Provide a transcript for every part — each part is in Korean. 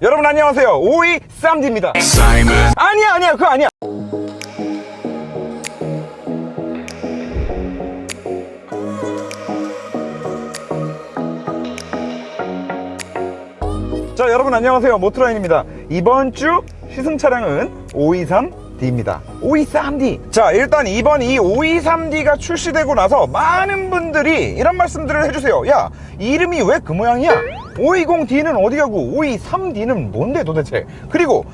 여러분 안녕하세요. 오이 쌈디입니다. 아니야 그거 아니야. 자, 여러분 안녕하세요. 모트라인입니다. 이번 주 시승 차량은 523D입니다. 523D. 자, 일단 이번 이 523D가 출시되고 나서 많은 분들이 이런 말씀들을 해주세요. 야, 이름이 왜 그 모양이야? 520D는 어디 가고 523D는 뭔데 도대체? 그리고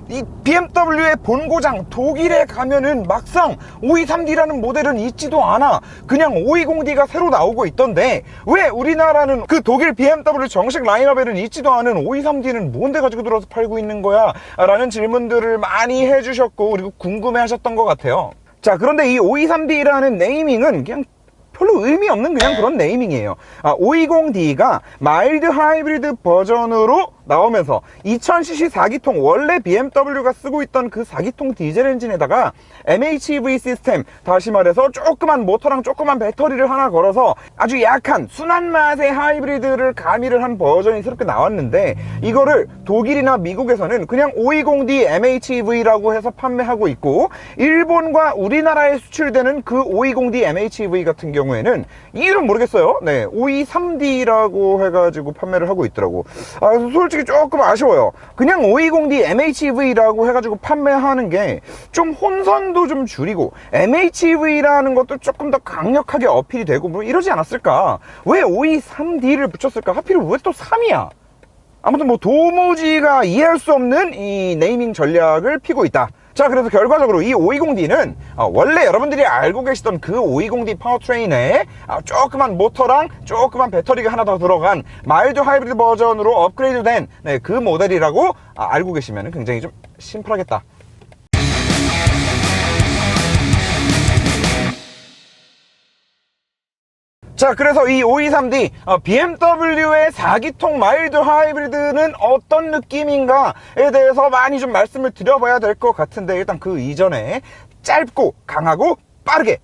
이 BMW의 본고장 독일에 가면은 막상 523D라는 모델은 있지도 않아. 그냥 520D가 새로 나오고 있던데 왜 우리나라는 그 독일 BMW 정식 라인업에는 있지도 않은 523D는 뭔데 가지고 들어서 팔고 있는 거야? 라는 질문들을 많이 해주셨고 그리고 궁금해 하셨던 것 같아요. 자, 그런데 이 523D라는 네이밍은 그냥 별로 의미 없는 그냥 그런 네이밍이에요. 520D가 마일드 하이브리드 버전으로 나오면서 2000cc 4기통, 원래 BMW가 쓰고 있던 그 4기통 디젤 엔진에다가 MHEV 시스템, 다시 말해서 조그만 모터랑 조그만 배터리를 하나 걸어서 아주 약한 순한 맛의 하이브리드를 가미를 한 버전이 새롭게 나왔는데, 이거를 독일이나 미국에서는 그냥 520D MHEV라고 해서 판매하고 있고, 일본과 우리나라에 수출되는 그 520D MHEV 같은 경우에는 이름 모르겠어요. 네, 523D라고 해가지고 판매를 하고 있더라고. 그래서 솔직히 조금 아쉬워요. 그냥 520D MHEV라고 해가지고 판매하는 게 좀 혼선도 좀 줄이고 MHEV라는 것도 조금 더 강력하게 어필이 되고 뭐 이러지 않았을까? 왜 523D를 붙였을까? 하필 왜 또 3이야? 아무튼 뭐 도무지가 이해할 수 없는 이 네이밍 전략을 피고 있다. 자, 그래서 결과적으로 이 520D는 원래 여러분들이 알고 계시던 그 520D 파워트레인에 조그만 모터랑 조그만 배터리가 하나 더 들어간 마일드 하이브리드 버전으로 업그레이드된 그 모델이라고 알고 계시면 굉장히 좀 심플하겠다. 자, 그래서 이 523D BMW의 4기통 마일드 하이브리드는 어떤 느낌인가에 대해서 많이 좀 말씀을 드려봐야 될 것 같은데, 일단 그 이전에 짧고 강하고 빠르게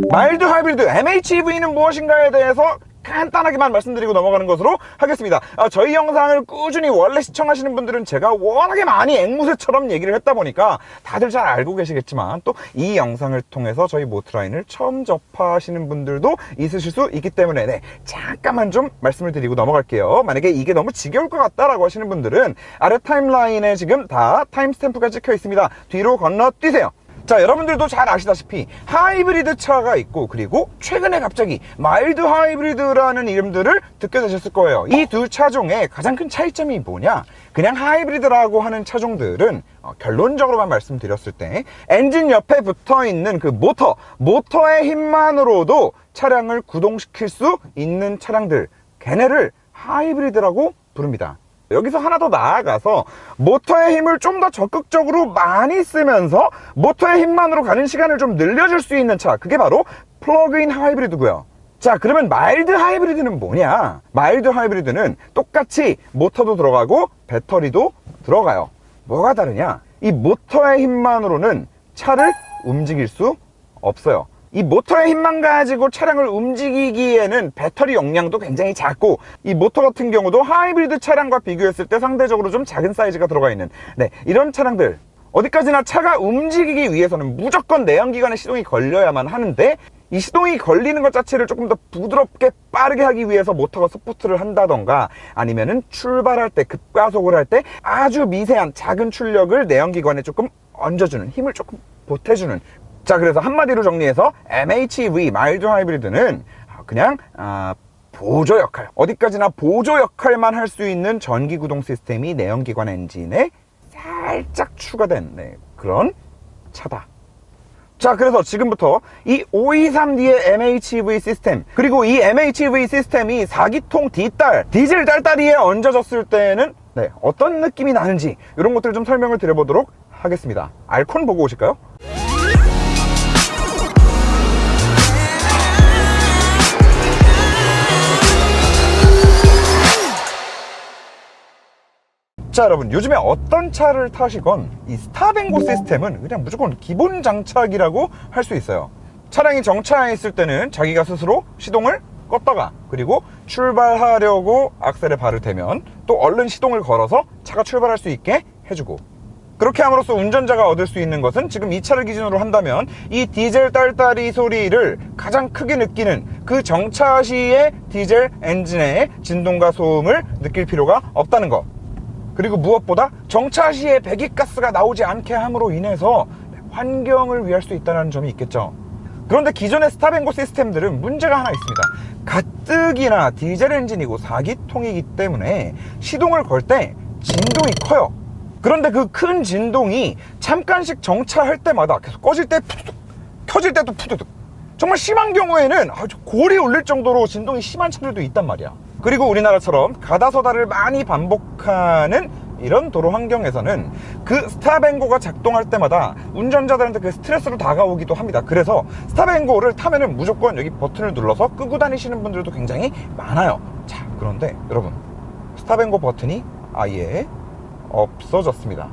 마일드 하이브리드 MHEV는 무엇인가에 대해서 간단하게만 말씀드리고 넘어가는 것으로 하겠습니다. 저희 영상을 꾸준히 원래 시청하시는 분들은 제가 워낙에 많이 앵무새처럼 얘기를 했다 보니까 다들 잘 알고 계시겠지만, 또 이 영상을 통해서 저희 모트라인을 처음 접하시는 분들도 있으실 수 있기 때문에 잠깐만 좀 말씀을 드리고 넘어갈게요. 만약에 이게 너무 지겨울 것 같다라고 하시는 분들은 아래 타임라인에 지금 다 타임스탬프가 찍혀 있습니다. 뒤로 건너뛰세요. 자, 여러분들도 잘 아시다시피 하이브리드 차가 있고, 그리고 최근에 갑자기 마일드 하이브리드라는 이름들을 듣게 되셨을 거예요. 이 두 차종의 가장 큰 차이점이 뭐냐? 그냥 하이브리드라고 하는 차종들은 결론적으로만 말씀드렸을 때 엔진 옆에 붙어있는 그 모터의 힘만으로도 차량을 구동시킬 수 있는 차량들, 걔네를 하이브리드라고 부릅니다. 여기서 하나 더 나아가서 모터의 힘을 좀 더 적극적으로 많이 쓰면서 모터의 힘만으로 가는 시간을 좀 늘려줄 수 있는 차, 그게 바로 플러그인 하이브리드고요. 자, 그러면 마일드 하이브리드는 뭐냐? 마일드 하이브리드는 똑같이 모터도 들어가고 배터리도 들어가요. 뭐가 다르냐? 이 모터의 힘만으로는 차를 움직일 수 없어요. 이 모터의 힘만 가지고 차량을 움직이기에는 배터리 용량도 굉장히 작고, 이 모터 같은 경우도 하이브리드 차량과 비교했을 때 상대적으로 좀 작은 사이즈가 들어가 있는 이런 차량들, 어디까지나 차가 움직이기 위해서는 무조건 내연기관에 시동이 걸려야만 하는데, 이 시동이 걸리는 것 자체를 조금 더 부드럽게 빠르게 하기 위해서 모터가 서포트를 한다던가, 아니면은 출발할 때, 급가속을 할 때 아주 미세한 작은 출력을 내연기관에 조금 얹어주는, 힘을 조금 보태주는. 자, 그래서 한마디로 정리해서 MHEV 마일드 하이브리드는 그냥 보조 역할, 어디까지나 보조 역할만 할 수 있는 전기 구동 시스템이 내연기관 엔진에 살짝 추가된 그런 차다. 자, 그래서 지금부터 이 523D의 MHEV 시스템, 그리고 이 MHEV 시스템이 4기통 D딸 디젤 딸딸이에 얹어졌을 때는 어떤 느낌이 나는지, 이런 것들을 좀 설명을 드려보도록 하겠습니다. 알콘 보고 오실까요? 자, 여러분, 요즘에 어떤 차를 타시건 이 스탑앤고 시스템은 그냥 무조건 기본 장착이라고 할 수 있어요. 차량이 정차해 있을 때는 자기가 스스로 시동을 껐다가 그리고 출발하려고 악셀에 발을 대면 또 얼른 시동을 걸어서 차가 출발할 수 있게 해주고, 그렇게 함으로써 운전자가 얻을 수 있는 것은 지금 이 차를 기준으로 한다면 이 디젤 딸딸이 소리를 가장 크게 느끼는 그 정차 시의 디젤 엔진의 진동과 소음을 느낄 필요가 없다는 것, 그리고 무엇보다 정차 시에 배기가스가 나오지 않게 함으로 인해서 환경을 위할 수 있다는 점이 있겠죠. 그런데 기존의 스탑앤고 시스템들은 문제가 하나 있습니다. 가뜩이나 디젤 엔진이고 4기통이기 때문에 시동을 걸 때 진동이 커요. 그런데 그 큰 진동이 잠깐씩 정차할 때마다 계속 꺼질 때 푸드득, 켜질 때도 푸드득, 정말 심한 경우에는 골이 울릴 정도로 진동이 심한 차들도 있단 말이야. 그리고 우리나라처럼 가다서다를 많이 반복하는 이런 도로 환경에서는 그 스탑앤고가 작동할 때마다 운전자들한테 그 스트레스로 다가오기도 합니다. 그래서 스탑앤고를 타면은 무조건 여기 버튼을 눌러서 끄고 다니시는 분들도 굉장히 많아요. 자, 그런데 여러분, 스탑앤고 버튼이 아예 없어졌습니다.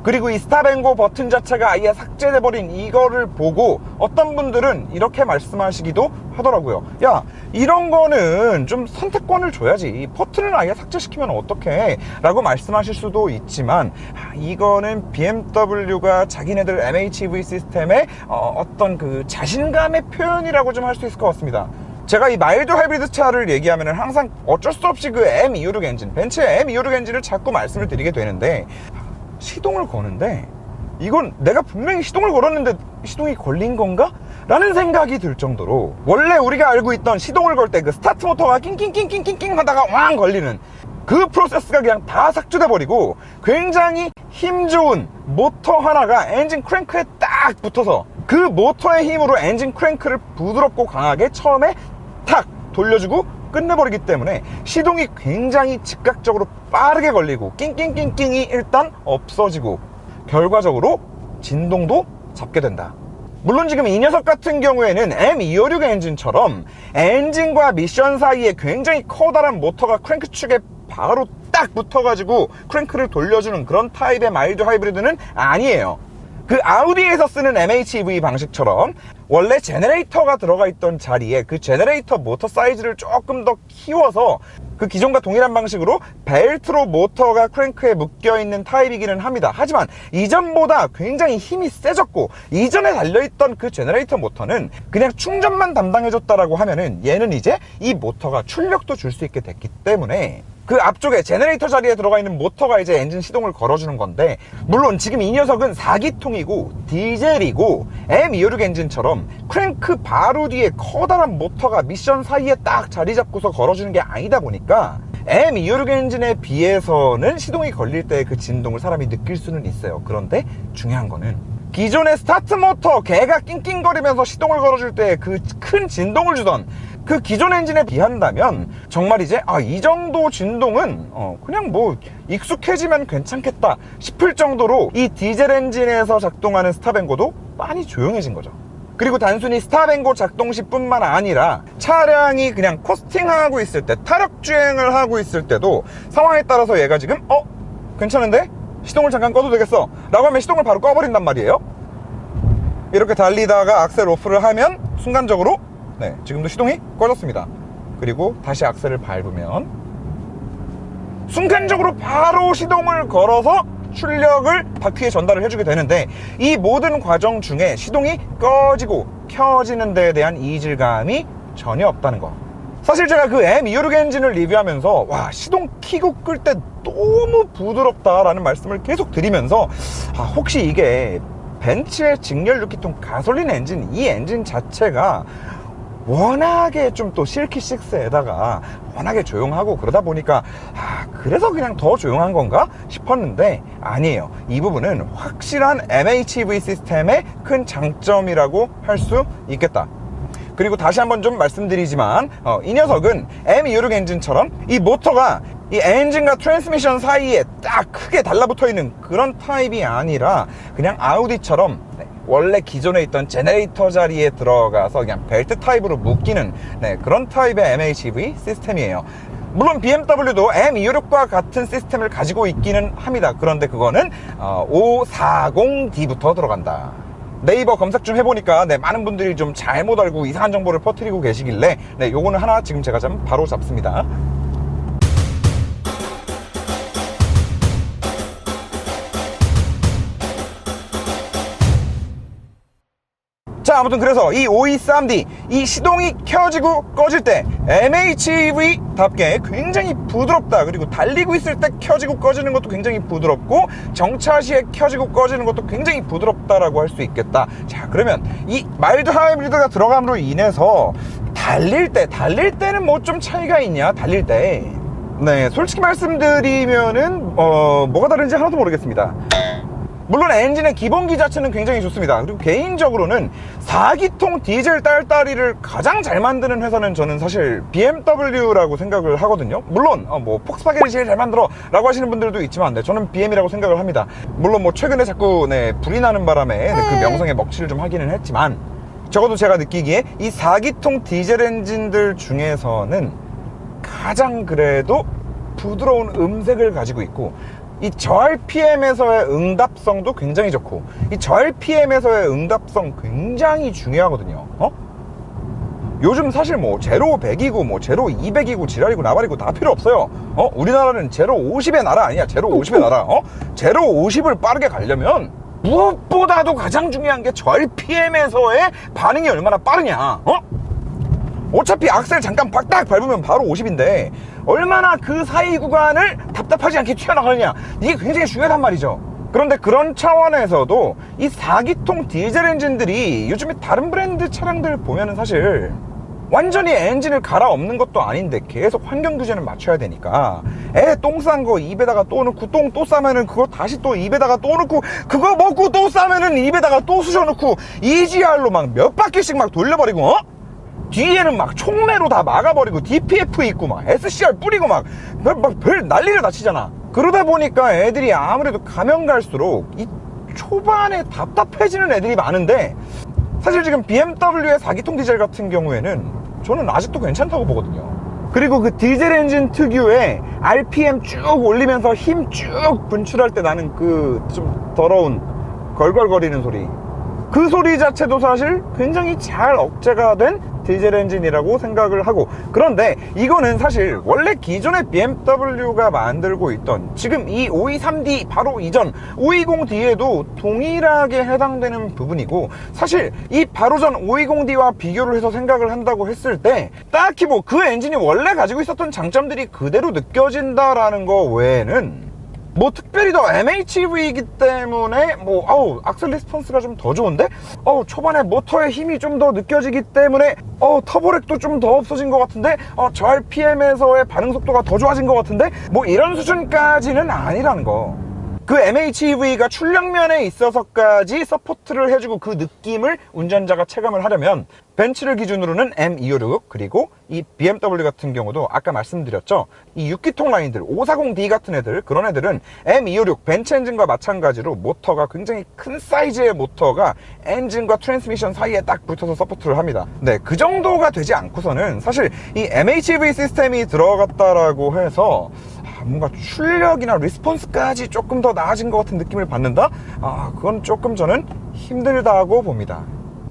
그리고 이 스탑앤고 버튼 자체가 아예 삭제돼 버린 이거를 보고 어떤 분들은 이렇게 말씀하시기도 하더라고요. 야, 이런 거는 좀 선택권을 줘야지, 버튼을 아예 삭제시키면 어떡해 라고 말씀하실 수도 있지만, 이거는 BMW가 자기네들 MHEV 시스템의 어떤 그 자신감의 표현이라고 좀 할 수 있을 것 같습니다. 제가 이 마일드 하이브리드 차를 얘기하면 항상 어쩔 수 없이 그 M256 엔진, 벤츠의 M256 엔진을 자꾸 말씀을 드리게 되는데, 시동을 거는데 이건 내가 분명히 시동을 걸었는데 시동이 걸린 건가? 라는 생각이 들 정도로, 원래 우리가 알고 있던 시동을 걸 때 그 스타트 모터가 낑낑낑낑낑 하다가 왕 걸리는 그 프로세스가 그냥 다 삭제돼 버리고, 굉장히 힘 좋은 모터 하나가 엔진 크랭크에 딱 붙어서 그 모터의 힘으로 엔진 크랭크를 부드럽고 강하게 처음에 탁 돌려주고 끝내버리기 때문에 시동이 굉장히 즉각적으로 빠르게 걸리고 낑낑낑낑이 일단 없어지고 결과적으로 진동도 잡게 된다. 물론 지금 이 녀석 같은 경우에는 M256 엔진처럼 엔진과 미션 사이에 굉장히 커다란 모터가 크랭크 축에 바로 딱 붙어가지고 크랭크를 돌려주는 그런 타입의 마일드 하이브리드는 아니에요. 그 아우디에서 쓰는 MHEV 방식처럼 원래 제너레이터가 들어가 있던 자리에 그 제너레이터 모터 사이즈를 조금 더 키워서 그 기존과 동일한 방식으로 벨트로 모터가 크랭크에 묶여있는 타입이기는 합니다. 하지만 이전보다 굉장히 힘이 세졌고, 이전에 달려있던 그 제너레이터 모터는 그냥 충전만 담당해줬다라고 하면은 얘는 이제 이 모터가 출력도 줄 수 있게 됐기 때문에 그 앞쪽에 제너레이터 자리에 들어가 있는 모터가 이제 엔진 시동을 걸어주는 건데, 물론 지금 이 녀석은 4기통이고 디젤이고 M256 엔진처럼 크랭크 바로 뒤에 커다란 모터가 미션 사이에 딱 자리 잡고서 걸어주는 게 아니다 보니까 M256 엔진에 비해서는 시동이 걸릴 때 그 진동을 사람이 느낄 수는 있어요. 그런데 중요한 거는 기존의 스타트 모터 걔가 낑낑거리면서 시동을 걸어줄 때 그 큰 진동을 주던 그 기존 엔진에 비한다면 정말 이제 이 정도 진동은 그냥 뭐 익숙해지면 괜찮겠다 싶을 정도로 이 디젤 엔진에서 작동하는 스탑앤고도 많이 조용해진 거죠. 그리고 단순히 스탑앤고 작동 시뿐만 아니라 차량이 그냥 코스팅하고 있을 때, 타력 주행을 하고 있을 때도 상황에 따라서 얘가 지금 괜찮은데? 시동을 잠깐 꺼도 되겠어 라고 하면 시동을 바로 꺼버린단 말이에요. 이렇게 달리다가 악셀 오프를 하면 순간적으로 지금도 시동이 꺼졌습니다. 그리고 다시 악셀을 밟으면 순간적으로 바로 시동을 걸어서 출력을 바퀴에 전달을 해주게 되는데, 이 모든 과정 중에 시동이 꺼지고 켜지는 데에 대한 이질감이 전혀 없다는 거. 사실 제가 그 M256 엔진을 리뷰하면서 시동 키고 끌 때 너무 부드럽다라는 말씀을 계속 드리면서 혹시 이게 벤츠의 직렬 6기통 가솔린 엔진, 이 엔진 자체가 워낙에 좀 또 실키6에다가 워낙에 조용하고 그러다 보니까 그래서 그냥 더 조용한 건가 싶었는데 아니에요. 이 부분은 확실한 MHEV 시스템의 큰 장점이라고 할 수 있겠다. 그리고 다시 한번 좀 말씀드리지만 이 녀석은 M256 엔진처럼 이 모터가 이 엔진과 트랜스미션 사이에 딱 크게 달라붙어 있는 그런 타입이 아니라 그냥 아우디처럼 원래 기존에 있던 제너레이터 자리에 들어가서 그냥 벨트 타입으로 묶이는 그런 타입의 MHEV 시스템이에요. 물론 BMW도 M256과 같은 시스템을 가지고 있기는 합니다. 그런데 그거는 540D부터 들어간다. 네이버 검색 좀 해보니까 네, 많은 분들이 좀 잘못 알고 이상한 정보를 퍼뜨리고 계시길래 네, 요거는 하나 지금 제가 좀 바로 잡습니다. 자, 아무튼 그래서 이 523D 이 시동이 켜지고 꺼질 때 MHEV답게 굉장히 부드럽다. 그리고 달리고 있을 때 켜지고 꺼지는 것도 굉장히 부드럽고 정차 시에 켜지고 꺼지는 것도 굉장히 부드럽다라고 할 수 있겠다. 자, 그러면 이 마일드 하이브리드가 들어감으로 인해서 달릴 때는 뭐 좀 차이가 있냐? 달릴 때 네, 솔직히 말씀드리면은 뭐가 다른지 하나도 모르겠습니다. 물론 엔진의 기본기 자체는 굉장히 좋습니다. 그리고 개인적으로는 4기통 디젤 딸따리를 가장 잘 만드는 회사는 저는 사실 BMW라고 생각을 하거든요. 물론 뭐 폭스바겐이 제일 잘 만들어 라고 하시는 분들도 있지만 네, 저는 BM이라고 생각을 합니다. 물론 뭐 최근에 자꾸 네, 불이 나는 바람에 그 명성에 먹칠을 좀 하기는 했지만 적어도 제가 느끼기에 이 4기통 디젤 엔진들 중에서는 가장 그래도 부드러운 음색을 가지고 있고 이 저RPM에서의 응답성도 굉장히 좋고 이 저RPM에서의 응답성 굉장히 중요하거든요. 요즘 사실 뭐 제로 100이고 뭐 제로 200이고 지랄이고 나발이고 다 필요 없어요. 우리나라는 제로 50의 나라 아니야. 제로 50의 나라. 제로 50을 빠르게 가려면 무엇보다도 가장 중요한 게 저RPM에서의 반응이 얼마나 빠르냐. 어차피 악셀 잠깐 팍딱 밟으면 바로 50인데 얼마나 그 사이 구간을 답답하지 않게 튀어나가느냐, 이게 굉장히 중요하단 말이죠. 그런데 그런 차원에서도 이 4기통 디젤 엔진들이 요즘에 다른 브랜드 차량들 보면은 사실 완전히 엔진을 갈아엎는 것도 아닌데 계속 환경 규제는 맞춰야 되니까 똥 싼 거 입에다가 또 넣고 똥 또 싸면은 그거 다시 또 입에다가 또 넣고 그거 먹고 또 싸면은 입에다가 또 쑤셔 넣고 EGR로 막 몇 바퀴씩 막 돌려버리고 뒤에는 막 총매로 다 막아버리고 DPF 있고 막 SCR 뿌리고 막 별 난리를 다 치잖아. 그러다 보니까 애들이 아무래도 가면 갈수록 이 초반에 답답해지는 애들이 많은데 사실 지금 BMW의 4기통 디젤 같은 경우에는 저는 아직도 괜찮다고 보거든요. 그리고 그 디젤 엔진 특유의 RPM 쭉 올리면서 힘 쭉 분출할 때 나는 그 좀 더러운 걸걸거리는 소리, 그 소리 자체도 사실 굉장히 잘 억제가 된 디젤 엔진이라고 생각을 하고, 그런데 이거는 사실 원래 기존의 BMW가 만들고 있던 지금 이 523D 바로 이전 520D에도 동일하게 해당되는 부분이고, 사실 이 바로 전 520D와 비교를 해서 생각을 한다고 했을 때 딱히 뭐 그 엔진이 원래 가지고 있었던 장점들이 그대로 느껴진다라는 거 외에는 뭐 특별히 더 MHEV이기 때문에 뭐 악셀 리스폰스가 좀 더 좋은데 초반에 모터의 힘이 좀 더 느껴지기 때문에 터보렉도 좀 더 없어진 것 같은데 저 RPM에서의 반응 속도가 더 좋아진 것 같은데 뭐 이런 수준까지는 아니라는 거. 그 MHEV가 출력면에 있어서까지 서포트를 해주고 그 느낌을 운전자가 체감을 하려면 벤츠를 기준으로는 M256, 그리고 이 BMW 같은 경우도 아까 말씀드렸죠, 이 6기통 라인들 540D 같은 애들, 그런 애들은 M256 벤츠 엔진과 마찬가지로 모터가 굉장히 큰 사이즈의 모터가 엔진과 트랜스미션 사이에 딱 붙어서 서포트를 합니다. 네, 그 정도가 되지 않고서는 사실 이 MHEV 시스템이 들어갔다라고 해서 뭔가 출력이나 리스폰스까지 조금 더 나아진 것 같은 느낌을 받는다? 그건 조금 저는 힘들다고 봅니다.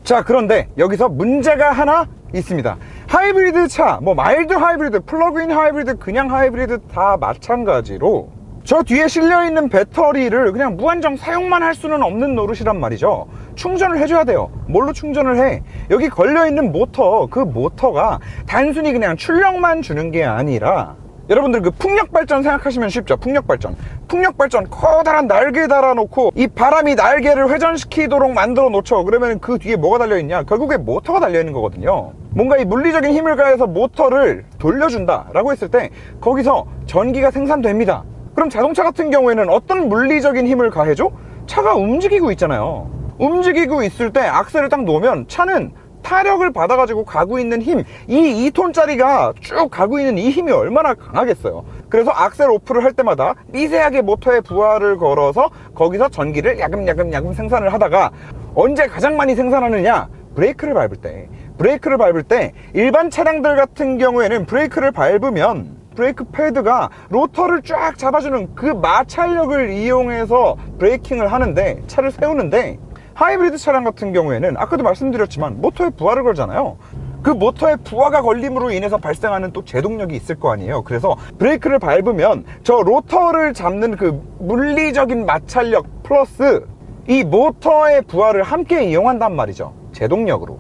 자, 그런데 여기서 문제가 하나 있습니다. 하이브리드 차, 뭐 마일드 하이브리드, 플러그인 하이브리드, 그냥 하이브리드 다 마찬가지로 저 뒤에 실려있는 배터리를 그냥 무한정 사용만 할 수는 없는 노릇이란 말이죠. 충전을 해줘야 돼요. 뭘로 충전을 해? 여기 걸려있는 모터, 그 모터가 단순히 그냥 출력만 주는 게 아니라, 여러분들 그 풍력발전 생각하시면 쉽죠. 풍력발전 커다란 날개 달아놓고 이 바람이 날개를 회전시키도록 만들어 놓죠. 그러면 그 뒤에 뭐가 달려있냐? 결국에 모터가 달려있는 거거든요. 뭔가 이 물리적인 힘을 가해서 모터를 돌려준다 라고 했을 때 거기서 전기가 생산됩니다. 그럼 자동차 같은 경우에는 어떤 물리적인 힘을 가해줘? 차가 움직이고 있잖아요. 움직이고 있을 때 악셀을 딱 놓으면 차는 타력을 받아가지고 가고 있는 힘, 이 2톤짜리가 쭉 가고 있는 이 힘이 얼마나 강하겠어요. 그래서 악셀 오프를 할 때마다 미세하게 모터에 부하를 걸어서 거기서 전기를 야금야금 생산을 하다가 언제 가장 많이 생산하느냐? 브레이크를 밟을 때 일반 차량들 같은 경우에는 브레이크를 밟으면 브레이크 패드가 로터를 쫙 잡아주는 그 마찰력을 이용해서 브레이킹을 하는데, 차를 세우는데, 하이브리드 차량 같은 경우에는 아까도 말씀드렸지만 모터에 부하를 걸잖아요. 그 모터에 부하가 걸림으로 인해서 발생하는 또 제동력이 있을 거 아니에요. 그래서 브레이크를 밟으면 저 로터를 잡는 그 물리적인 마찰력 플러스 이 모터의 부하를 함께 이용한단 말이죠. 제동력으로.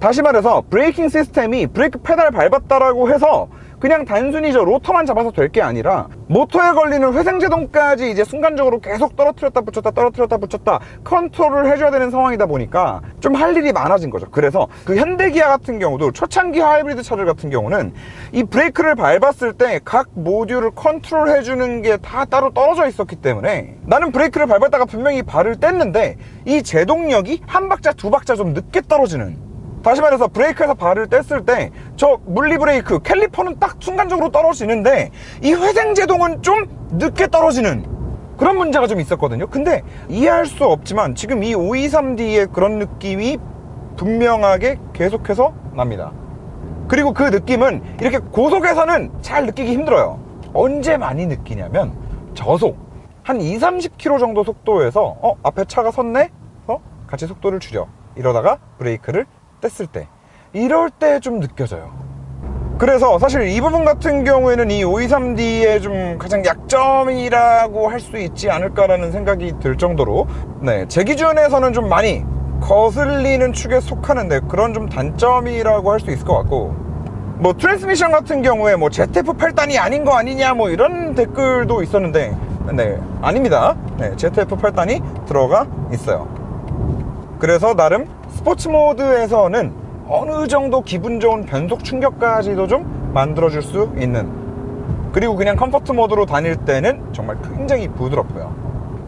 다시 말해서 브레이킹 시스템이 브레이크 페달 밟았다라고 해서 그냥 단순히 저 로터만 잡아서 될 게 아니라 모터에 걸리는 회생제동까지 이제 순간적으로 계속 떨어뜨렸다 붙였다 컨트롤을 해줘야 되는 상황이다 보니까 좀 할 일이 많아진 거죠. 그래서 그 현대기아 같은 경우도 초창기 하이브리드 차들 같은 경우는 이 브레이크를 밟았을 때 각 모듈을 컨트롤 해주는 게 다 따로 떨어져 있었기 때문에 나는 브레이크를 밟았다가 분명히 발을 뗐는데 이 제동력이 한 박자 두 박자 좀 늦게 떨어지는, 다시 말해서 브레이크에서 발을 뗐을 때 저 물리브레이크 캘리퍼는 딱 순간적으로 떨어지는데 이 회생제동은 좀 늦게 떨어지는 그런 문제가 좀 있었거든요. 근데 이해할 수 없지만 지금 이 523D의 그런 느낌이 분명하게 계속해서 납니다. 그리고 그 느낌은 이렇게 고속에서는 잘 느끼기 힘들어요. 언제 많이 느끼냐면 저속 한 20-30km 정도 속도에서 앞에 차가 섰네? 같이 속도를 줄여 이러다가 브레이크를 뗐을 때, 이럴 때 좀 느껴져요. 그래서 사실 이 부분 같은 경우에는 이 523D의 좀 가장 약점이라고 할 수 있지 않을까라는 생각이 들 정도로 제 기준에서는 좀 많이 거슬리는 축에 속하는데 그런 좀 단점이라고 할 수 있을 것 같고, 뭐 트랜스미션 같은 경우에 뭐 ZF8단이 아닌 거 아니냐 뭐 이런 댓글도 있었는데 아닙니다. ZF8단이 들어가 있어요. 그래서 나름 스포츠 모드에서는 어느 정도 기분 좋은 변속 충격까지도 좀 만들어줄 수 있는, 그리고 그냥 컴포트 모드로 다닐 때는 정말 굉장히 부드럽고요.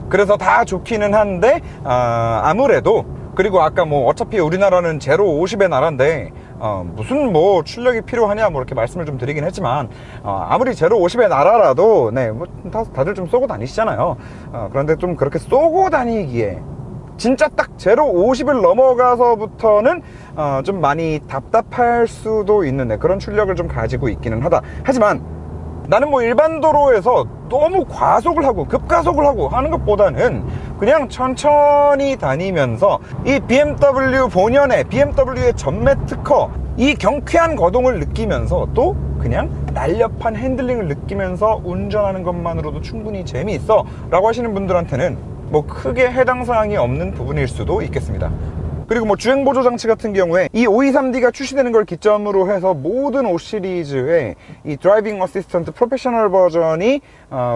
그래서 다 좋기는 한데 아무래도, 그리고 아까 뭐 어차피 우리나라는 제로 50의 나라인데 무슨 뭐 출력이 필요하냐 뭐 이렇게 말씀을 좀 드리긴 했지만 아무리 제로 50의 나라라도 뭐 다들 좀 쏘고 다니시잖아요. 그런데 좀 그렇게 쏘고 다니기에 진짜 딱 제로 50을 넘어가서부터는 좀 많이 답답할 수도 있는 그런 출력을 좀 가지고 있기는 하다. 하지만 나는 뭐 일반 도로에서 너무 과속을 하고 급가속을 하고 하는 것보다는 그냥 천천히 다니면서 이 BMW 본연의 BMW의 전매 특허, 이 경쾌한 거동을 느끼면서 또 그냥 날렵한 핸들링을 느끼면서 운전하는 것만으로도 충분히 재미있어 라고 하시는 분들한테는 뭐 크게 해당 사항이 없는 부분일 수도 있겠습니다. 그리고 뭐 주행보조 장치 같은 경우에 이 523D가 출시되는 걸 기점으로 해서 모든 5 시리즈에 이 드라이빙 어시스턴트 프로페셔널 버전이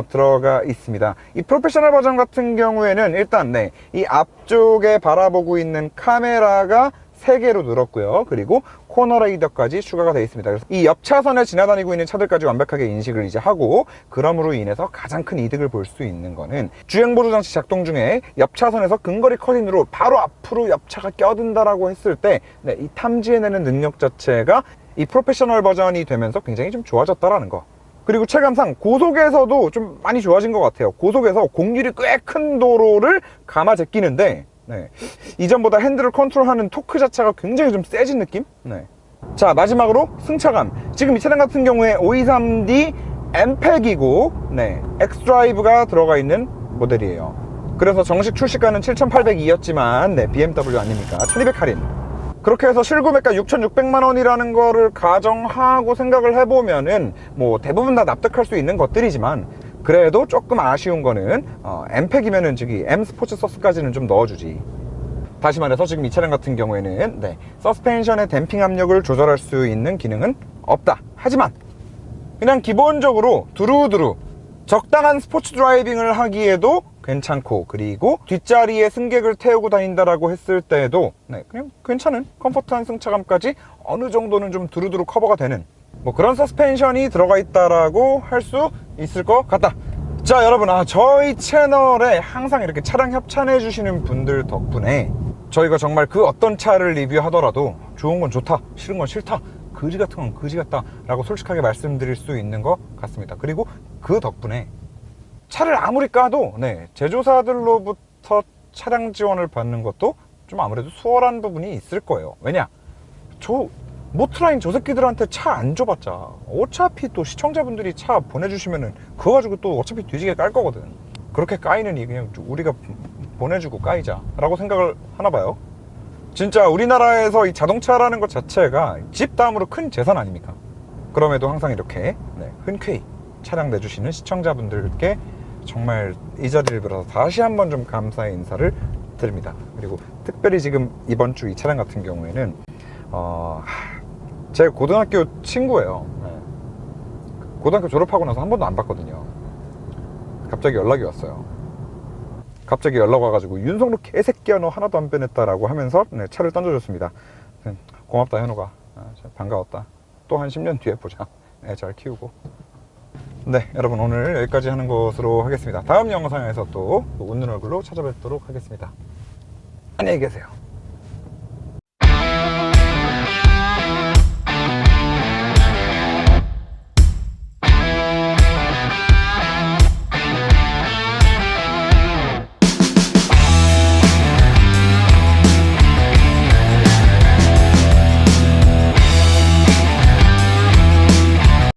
들어가 있습니다. 이 프로페셔널 버전 같은 경우에는 일단 이 앞쪽에 바라보고 있는 카메라가 3개로 늘었고요. 그리고 코너 레이더까지 추가가 되어 있습니다. 그래서 이 옆 차선에 지나다니고 있는 차들까지 완벽하게 인식을 이제 하고, 그럼으로 인해서 가장 큰 이득을 볼 수 있는 거는 주행보조 장치 작동 중에 옆 차선에서 근거리 컷인으로 바로 앞으로 옆차가 껴든다라고 했을 때 이 탐지해내는 능력 자체가 이 프로페셔널 버전이 되면서 굉장히 좀 좋아졌다라는 거. 그리고 체감상 고속에서도 좀 많이 좋아진 것 같아요. 고속에서 공률이 꽤 큰 도로를 감아 제끼는데 이전보다 핸들을 컨트롤하는 토크 자체가 굉장히 좀 세진 느낌? 자, 마지막으로 승차감. 지금 이 차량 같은 경우에 523D 엠팩이고 엑스드라이브가 들어가 있는 모델이에요. 그래서 정식 출시가는 7,802였지만 BMW 아닙니까? 1,200 할인. 그렇게 해서 실구매가 6,600만 원이라는 거를 가정하고 생각을 해보면은 뭐 대부분 다 납득할 수 있는 것들이지만, 그래도 조금 아쉬운 거는 M팩이면은 저기 M 스포츠 서스까지는 좀 넣어주지. 다시 말해서 지금 이 차량 같은 경우에는 서스펜션의 댐핑 압력을 조절할 수 있는 기능은 없다. 하지만 그냥 기본적으로 두루두루 적당한 스포츠 드라이빙을 하기에도 괜찮고, 그리고 뒷자리에 승객을 태우고 다닌다라고 했을 때도 그냥 괜찮은 컴포트한 승차감까지 어느 정도는 좀 두루두루 커버가 되는 뭐 그런 서스펜션이 들어가 있다라고 할 수 있을 것 같다. 자, 여러분, 저희 채널에 항상 이렇게 차량 협찬해 주시는 분들 덕분에 저희가 정말 그 어떤 차를 리뷰하더라도 좋은 건 좋다, 싫은 건 싫다, 거지 같은 건 거지 같다 라고 솔직하게 말씀드릴 수 있는 것 같습니다. 그리고 그 덕분에 차를 아무리 까도 제조사들로부터 차량 지원을 받는 것도 좀 아무래도 수월한 부분이 있을 거예요. 왜냐, 모트라인 저 새끼들한테 차 안 줘봤자 어차피 또 시청자분들이 차 보내주시면은 그거 가지고 또 어차피 뒤지게 깔 거거든. 그렇게 까이는 이 그냥 우리가 보내주고 까이자 라고 생각을 하나 봐요. 진짜 우리나라에서 이 자동차라는 것 자체가 집 다음으로 큰 재산 아닙니까? 그럼에도 항상 이렇게 흔쾌히 차량 내주시는 시청자분들께 정말 이 자리를 빌어서 다시 한번 좀 감사의 인사를 드립니다. 그리고 특별히 지금 이번 주 이 차량 같은 경우에는 제 고등학교 친구예요. 고등학교 졸업하고 나서 한 번도 안 봤거든요. 갑자기 연락이 왔어요. 갑자기 연락 와가지고 윤성로 개새끼야 너 하나도 안 변했다라고 하면서 차를 던져줬습니다. 고맙다 현우가. 반가웠다. 또 한 10년 뒤에 보자. 잘 키우고. 네, 여러분 오늘 여기까지 하는 것으로 하겠습니다. 다음 영상에서 또 웃는 얼굴로 찾아뵙도록 하겠습니다. 안녕히 계세요.